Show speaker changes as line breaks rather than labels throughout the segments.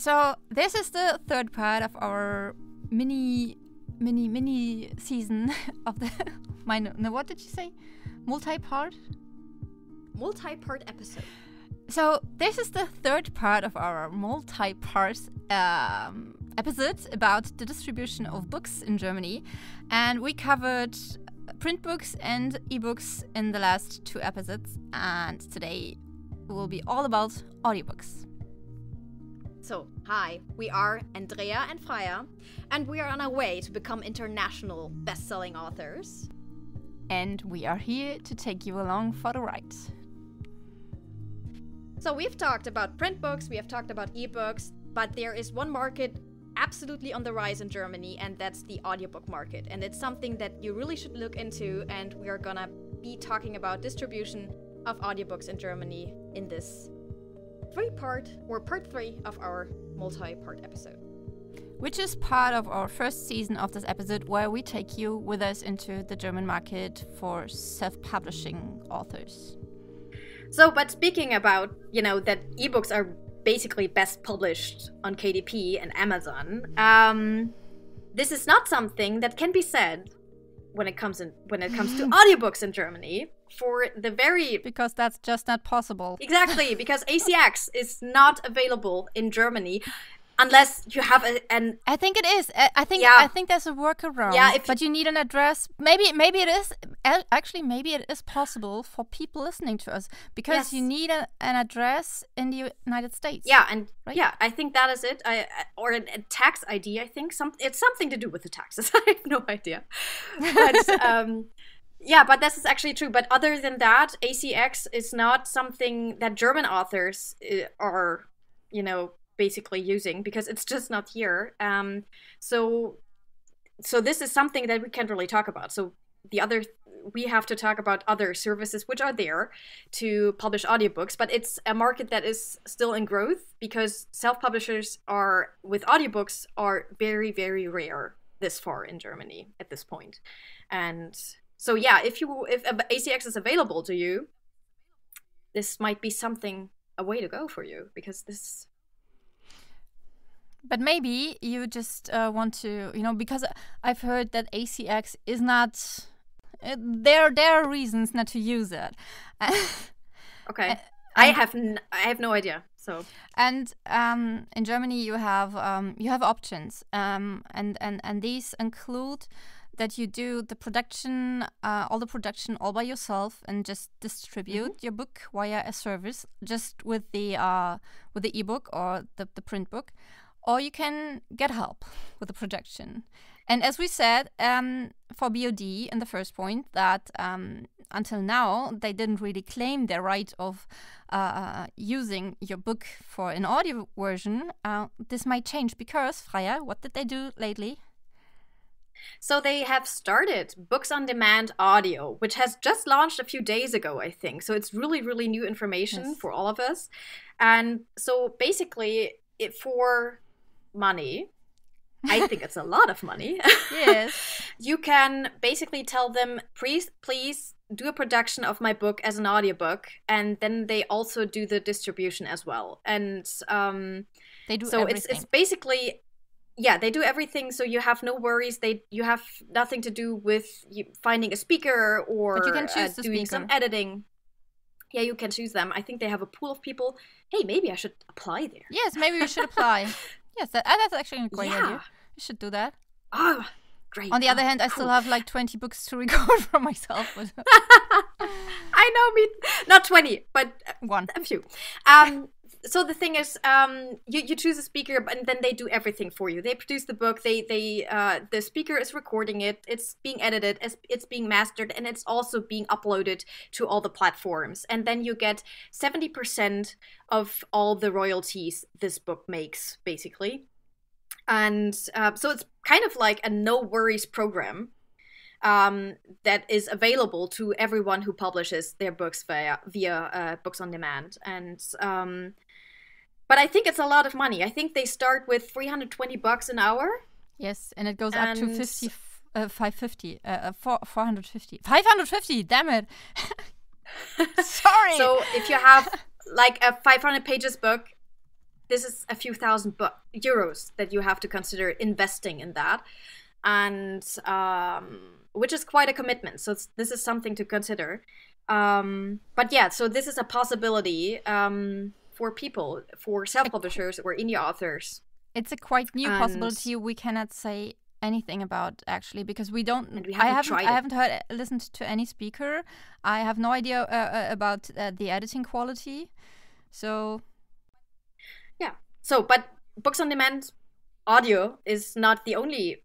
So this is the third part of our mini season of the what did you say? Multi-part
episode.
So this is the third part of our multi-part episode about the distribution of books in Germany, and we covered print books and ebooks in the last 2 episodes, and today will be all about audiobooks.
So, hi, we are Andrea and Freya, and we are on our way to become international best-selling authors.
And we are here to take you along for the ride.
So we've talked about print books, we have talked about ebooks, but there is one market absolutely on the rise in Germany, and that's the audiobook market. And it's something that you really should look into, and we are gonna be talking about distribution of audiobooks in Germany in this part 3 of our multi-part episode.
Which is part of our first season of this episode, where we take you with us into the German market for self-publishing authors.
So, but speaking about, that ebooks are basically best published on KDP and Amazon, this is not something that can be said when it comes to audiobooks in Germany,
because that's just not possible.
Exactly, because ACX is not available in Germany unless you have an.
I think it is. I think there's a workaround. Yeah, but you need an address. Maybe it is. Actually, maybe it is possible for people listening to us, because you need an address in the United States.
Yeah, I think that is it. Or a tax ID. I think it's something to do with the taxes. I have no idea. But yeah, but this is actually true. But other than that, ACX is not something that German authors are, basically using, because it's just not here. So this is something that we can't really talk about. So we have to talk about other services which are there to publish audiobooks, but it's a market that is still in growth, because self-publishers with audiobooks are very, very rare this far in Germany at this point. And so yeah, if ACX is available to you, this might be a way to go for you, because this.
But maybe you just want to, because I've heard that ACX is not. There are reasons not to use it.
Okay, I have no idea. So.
And in Germany you have options, and these include that you do the production, all by yourself, and just distribute your book via a service, just with the ebook or the print book. Or you can get help with the production. And as we said, for BOD in the first point, that until now, they didn't really claim their right of using your book for an audio version. This might change, because, Freya, what did they do lately?
So they have started Books on Demand Audio, which has just launched a few days ago, I think. So it's really, really new information for all of us. And so basically, for money, I think it's a lot of money.
Yes.
You can basically tell them, please do a production of my book as an audiobook, and then they also do the distribution as well. And
they do
so
everything.
It's basically, yeah, they do everything. So you have no worries. You have nothing to do with finding a speaker or
but you can choose
doing some editing. Yeah, you can choose them. I think they have a pool of people. Hey, maybe I should apply there.
Yes, maybe we should apply. Yes, that's actually a great idea. You should do that.
Oh, great.
On the other hand, I still have like 20 books to record for myself.
I know, me, not 20, but a few. So the thing is, you choose a speaker, and then they do everything for you. They produce the book. The speaker is recording it. It's being edited. It's being mastered, and it's also being uploaded to all the platforms. And then you get 70% of all the royalties this book makes, basically. And so it's kind of like a no worries program that is available to everyone who publishes their books via Books on Demand. And but I think it's a lot of money. I think they start with $320 an hour.
Yes, and it goes up to 550. 550, damn it. Sorry.
So if you have like a 500 pages book, this is a few thousand euros that you have to consider investing in that, and which is quite a commitment. So this is something to consider. But yeah, so this is a possibility for people, for self-publishers or indie authors.
It's a quite new possibility we cannot say anything about, actually, because we haven't listened to any speaker. I have no idea about the editing quality. So
yeah. So, but Books on Demand Audio is not the only,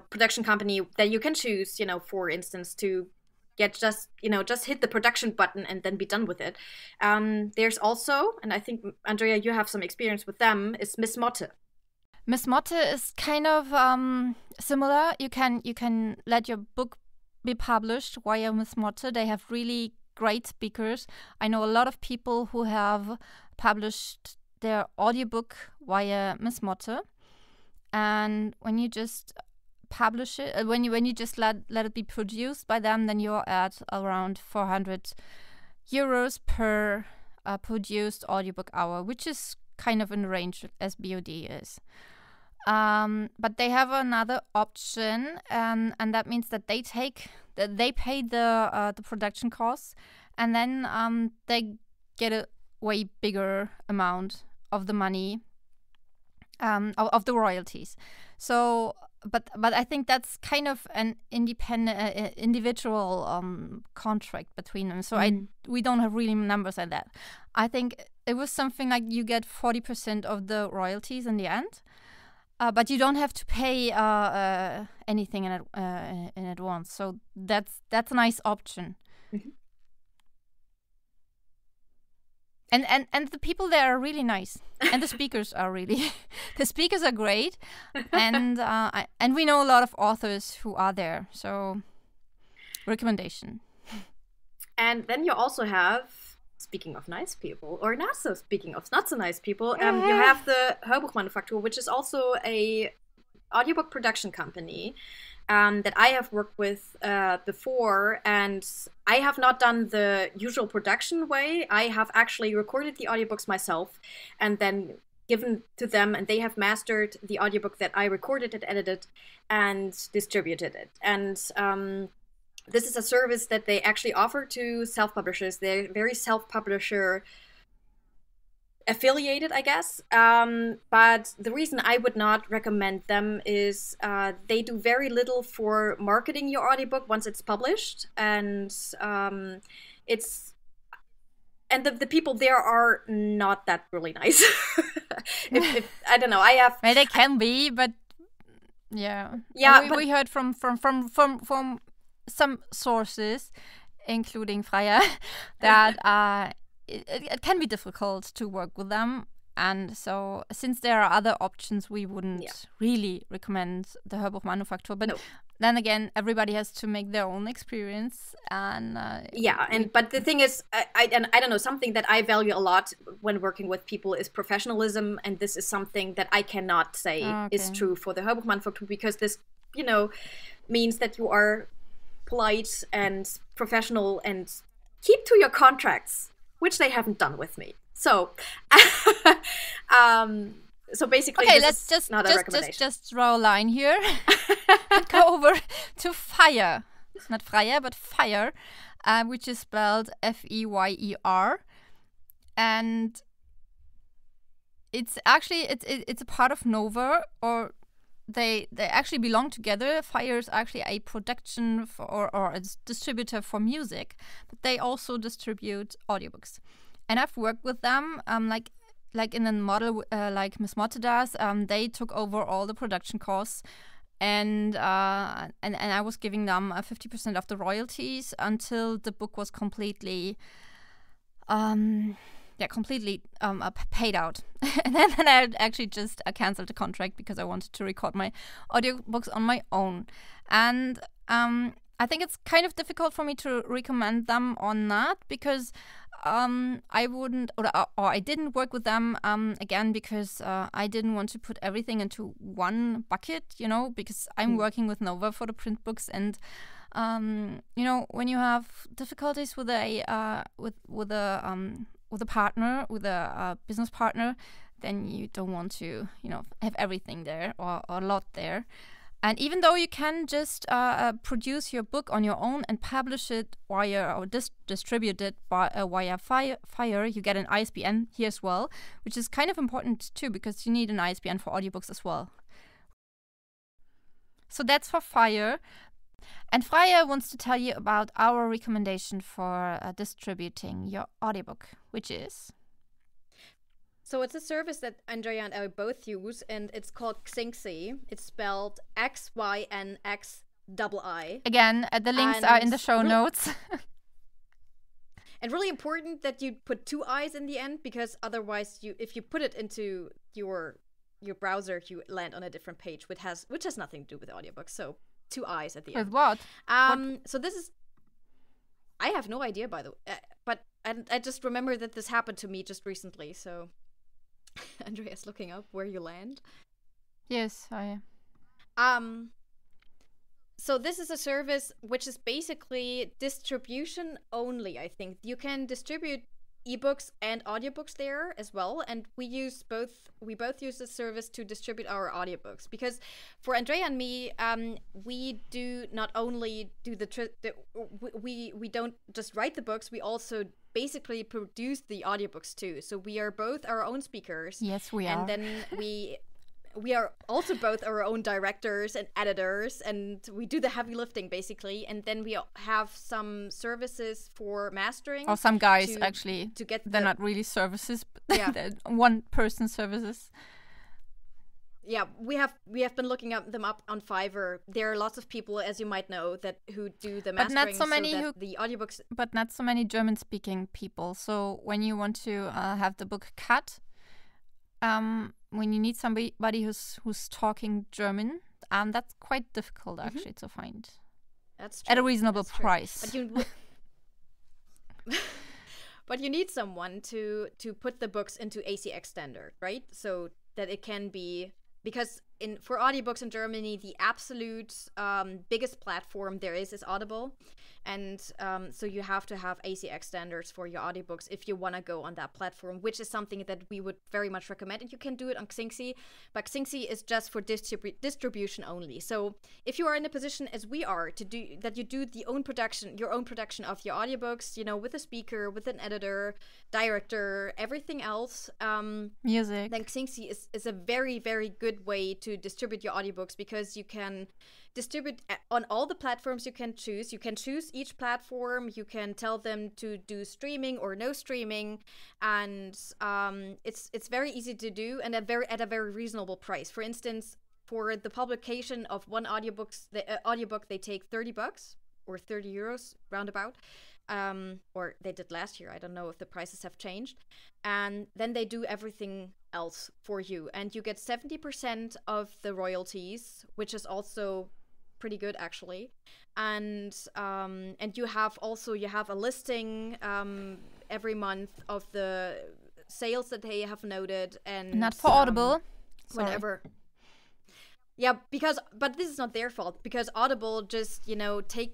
production company that you can choose, for instance, to get just hit the production button and then be done with it. There's also, and I think, Andrea, you have some experience with them, is Miss Motte.
Miss Motte is kind of similar. You can let your book be published via Miss Motte. They have really great speakers. I know a lot of people who have published their audiobook via Miss Motte, and when you just publish it, when you just let it be produced by them, then you're at around 400 euros per produced audiobook hour, which is kind of in range as BOD is. But they have another option, and that means that they pay the production costs, and then they get a way bigger amount of the money, of the royalties. So, but I think that's kind of an independent, individual contract between them. So we don't have really numbers like that. I think it was something like you get 40% of the royalties in the end. But you don't have to pay anything in advance, so that's a nice option. Mm-hmm. And the people there are really nice, and the speakers are the speakers are great, and we know a lot of authors who are there, so recommendation. And
then you also have, speaking of nice people, or not so speaking of not so nice people, you have the Hörbuchmanufaktur, which is also a audiobook production company that I have worked with before, and I have not done the usual production way. I have actually recorded the audiobooks myself and then given to them, and they have mastered the audiobook that I recorded and edited and distributed it. And this is a service that they actually offer to self-publishers. They're very self-publisher affiliated, I guess. But the reason I would not recommend them is they do very little for marketing your audiobook once it's published. And the people there are not that really nice. if I don't know, I have...
Well, they can be, but yeah. We heard from some sources, including Freya, that it can be difficult to work with them, and so since there are other options, we wouldn't really recommend the Hörbuchmanufaktur. But then again, everybody has to make their own experience, and
but the thing is, I don't know, something that I value a lot when working with people is professionalism, and this is something that I cannot say is true for the Hörbuchmanufaktur, because this, means that you are polite and professional and keep to your contracts, which they haven't done with me. So, so basically,
let's just draw a line here and go over to Fire, not Freya, but Fire, which is spelled F-E-Y-E-R, and it's actually it's a part of Nova, or they actually belong together. Fire is actually a production or a distributor for music, but they also distribute audiobooks. And I've worked with them, like in a model like Miss Motte does. They took over all the production costs, and I was giving them 50% of the royalties until the book was completely paid out. And then I actually just canceled the contract because I wanted to record my audiobooks on my own. And I think it's kind of difficult for me to recommend them or not, because I wouldn't, or I didn't work with them again, because I didn't want to put everything into one bucket, because I'm working with Nova for the print books, and when you have difficulties with a partner, with a business partner, then you don't want to, have everything there or a lot there. And even though you can just produce your book on your own and publish it via or distribute it via Fire, you get an ISBN here as well, which is kind of important too because you need an ISBN for audiobooks as well. So that's for Fire. And Freya wants to tell you about our recommendation for distributing your audiobook, which is...
So it's a service that Andrea and I both use, and it's called Xynxi. It's spelled XYNXII.
Again, the links are in the show notes.
And really important that you put 2 I's in the end, because otherwise, if you put it into your browser, you land on a different page, which has nothing to do with audiobooks. So 2 I's at the end.
With what?
So this is... I have no idea, by the way, but I just remember that this happened to me just recently, so... Andrea's looking up where you land.
Yes, I
am. So this is a service which is basically distribution only, I think. You can distribute ebooks and audiobooks there as well, and we both use this service to distribute our audiobooks, because for Andrea and me, we do not only do we don't just write the books, we also basically produce the audiobooks too. So we are both our own speakers.
Yes, we are.
And then we are also both our own directors and editors, and we do the heavy lifting basically. And then we have some services for mastering.
Or some guys actually.
To get
they're not really services, but
yeah.
they're one-person services.
Yeah, we have been looking them up on Fiverr. There are lots of people, as you might know, who do the mastering.
But not so many
the audiobooks.
But not so many German-speaking people. So when you want to have the book cut, when you need somebody who's talking German, that's quite difficult actually to find.
That's true.
At a reasonable price.
But you need someone to put the books into ACX standard, right? So that it can be. Because for audiobooks in Germany, the absolute biggest platform there is Audible. And so you have to have ACX standards for your audiobooks if you want to go on that platform, which is something that we would very much recommend. And you can do it on Xynxi, but Xynxi is just for distribution only. So if you are in a position as we are you do your own production of your audiobooks, with a speaker, with an editor, director, everything else,
music,
then Xynxi is a very, very good way to distribute your audiobooks, because you can distribute on all the platforms you can choose. You can choose each platform. You can tell them to do streaming or no streaming, and it's very easy to do, and at a very reasonable price. For instance, for the publication of one audiobook, they take $30 or €30 roundabout, or they did last year. I don't know if the prices have changed, and then they do everything else for you, and you get 70% of the royalties, which is also pretty good actually. And you have a listing every month of the sales that they have noted, and
not for Audible,
whatever. Yeah, but this is not their fault, because Audible just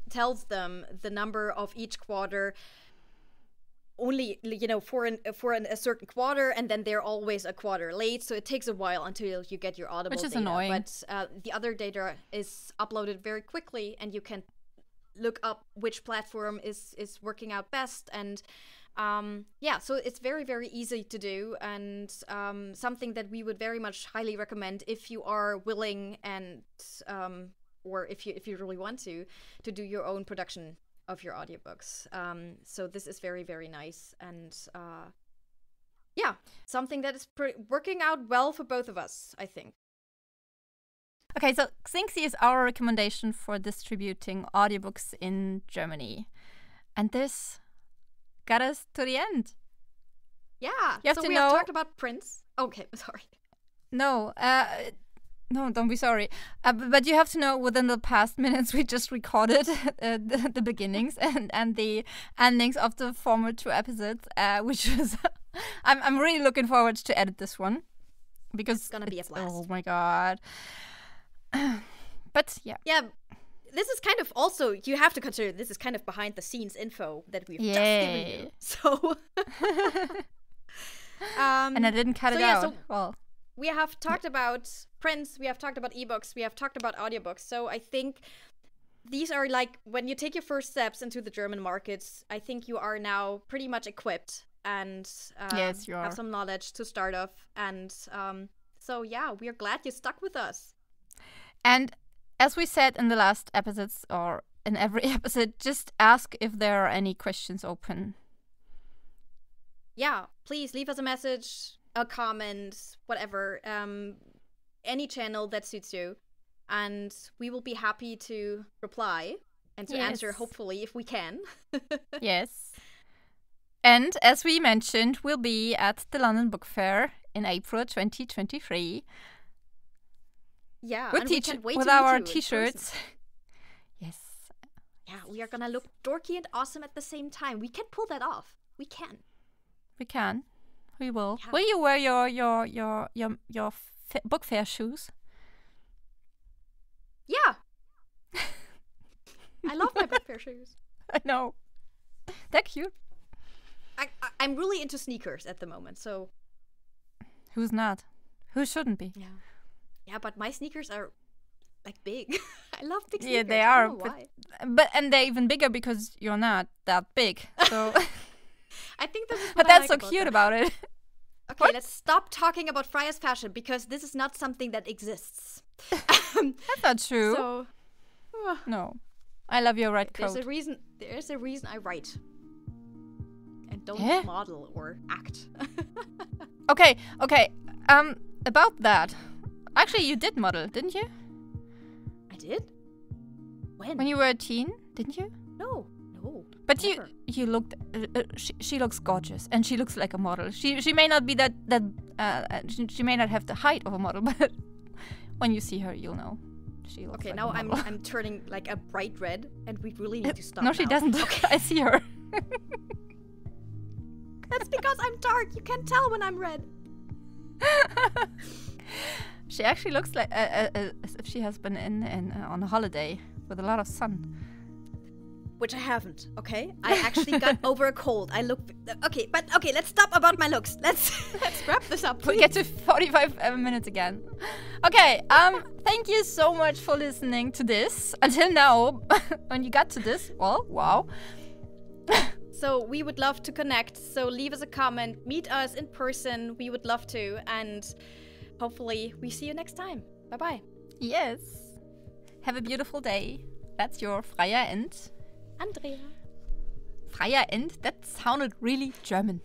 tells them the number of each quarter only, for a certain quarter, and then they're always a quarter late, so it takes a while until you get your Audible
data. Which is
data.
annoying.
But the other data is uploaded very quickly, and you can look up which platform is working out best, and so it's very, very easy to do, and something that we would very much highly recommend if you are willing and or if you really want to do your own production of your audiobooks. So this is very, very nice, and something that is working out well for both of us, I think.
Okay, so Xynxi is our recommendation for distributing audiobooks in Germany. And this got us to the end.
Yeah,
we have
talked about Prince. Okay, sorry.
No, don't be sorry. But you have to know, within the past minutes, we just recorded the beginnings and the endings of the former 2 episodes, which was... I'm really looking forward to edit this one, because
it's gonna be a blast.
Oh my god. But yeah.
Yeah, this is kind of also, you have to consider, this is kind of behind the scenes info that we've just given you. So...
And I didn't cut it out.
So
well,
we have talked about prints, we have talked about ebooks, we have talked about audiobooks. So I think these are like, when you take your first steps into the German markets, I think you are now pretty much equipped and
yes, you are.
have some knowledge to start off. And so yeah, we are glad you stuck with us.
And as we said in the last episodes, or in every episode, just ask if there are any questions open.
Yeah, please leave us a message, a comment, whatever, any channel that suits you. And we will be happy to reply and to answer, hopefully, if we can.
Yes. And as we mentioned, we'll be at the London Book Fair in April 2023.
Yeah,
with our t-shirts. Yes.
Yeah, we are gonna look dorky and awesome at the same time. We can pull that off. We can.
We can. We will.
Yeah.
Will you wear your book fair shoes?
Yeah. I love my book fair shoes.
I know. They're cute.
I'm really into sneakers at the moment, so.
Who's not? Who shouldn't be?
Yeah. Yeah, but my sneakers are like big. I love big sneakers.
Yeah, they are.
I don't know why.
But and they're even bigger because you're not that big. So
I think this is what
but
I
that's
like
so cute about it.
Okay,
What?
let's stop talking about Freya's fashion because this is not something that exists.
That's not true.
So
No. I love your red coat.
there's a reason I write. And don't
Yeah?
model or act.
Okay. About that. Actually, you did model, didn't you?
I did?
When you were a teen, didn't you?
No.
But
never.
you looked. She looks gorgeous, and she looks like a model. She may not be that she may not have the height of a model, but when you see her, you'll know. She looks
Okay,
like
now
a model.
I'm turning like a bright red, and we really need to stop.
No, she
now.
doesn't.
Okay.
I see her.
That's because I'm dark. You can't tell when I'm red.
She actually looks like as if she has been in on a holiday with a lot of sun.
Which I haven't, okay? I actually got over a cold. I look... Okay, let's stop about my looks. Let's wrap this up,
We'll
please.
get to 45 minutes again. Okay, thank you so much for listening to this. Until now, when you got to this, well, wow.
So we would love to connect. So leave us a comment. Meet us in person. We would love to. And hopefully we see you next time. Bye-bye.
Yes. Have a beautiful day. That's your Freya and...
Andrea.
Freya and... That sounded really German.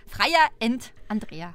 Freya and Andrea.